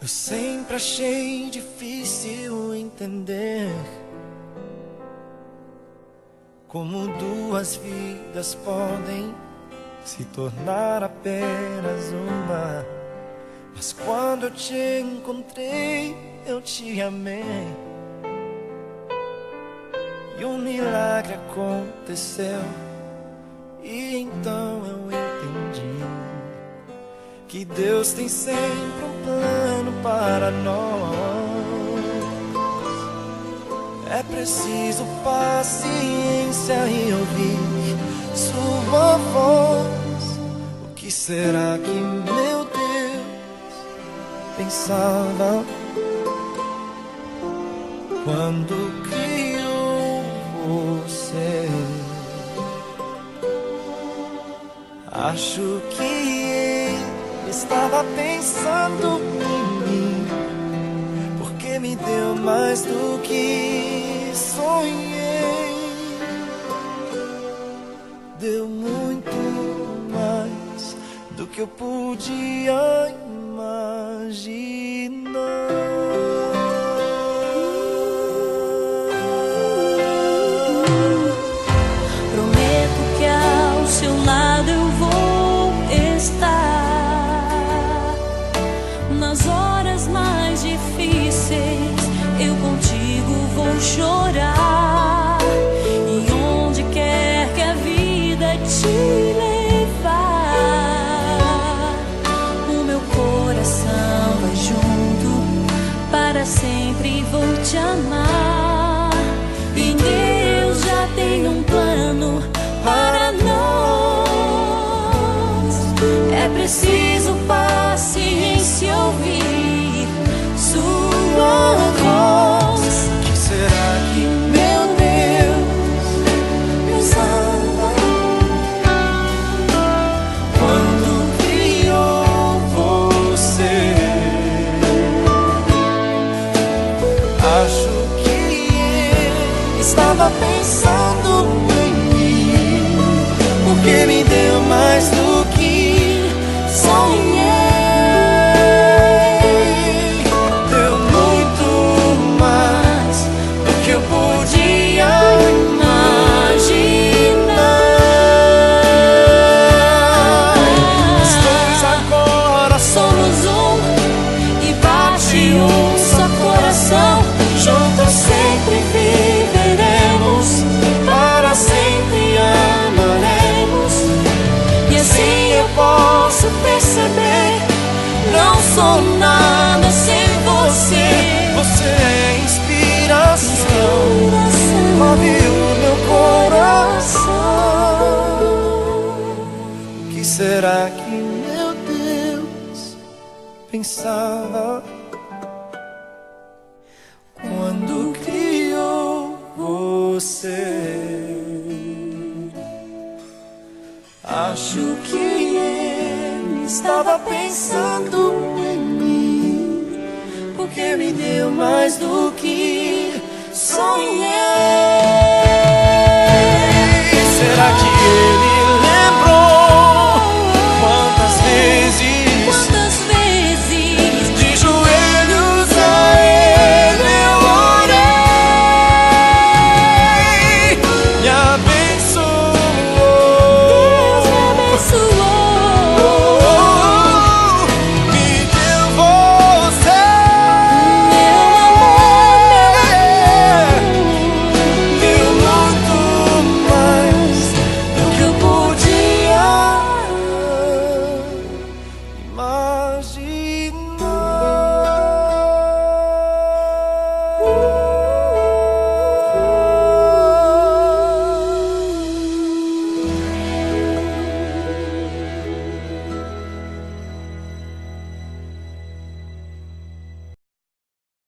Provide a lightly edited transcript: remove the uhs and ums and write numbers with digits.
sempre achei difícil entender como duas vidas podem se tornar apenas uma. Mas quando eu te encontrei, eu te amei, e um milagre aconteceu. E então eu entendi que Deus tem sempre um plano para nós. É preciso paciência e ouvir sua voz. O que será que meu Deus pensava quando criou você? Acho que ele estava pensando em mim, porque me deu mais do que sonhei. Deu muito mais do que eu podia imaginar. Chorar, e onde quer que a vida te levar, o meu coração vai junto, para sempre vou te amar. E Deus já tem um plano para nós. É preciso paciência e ouvir sua voz. Será que meu Deus pensava quando criou você? Acho que ele estava pensando em mim, porque me deu mais do que sonhei. Juntos sempre viveremos, para sempre amaremos. E assim eu posso perceber, não sou nada sem você. Você é inspiração, move o meu coração. O que será que meu Deus pensava quando criou você? Acho que ele estava pensando em mim, porque me deu mais do que sonhei.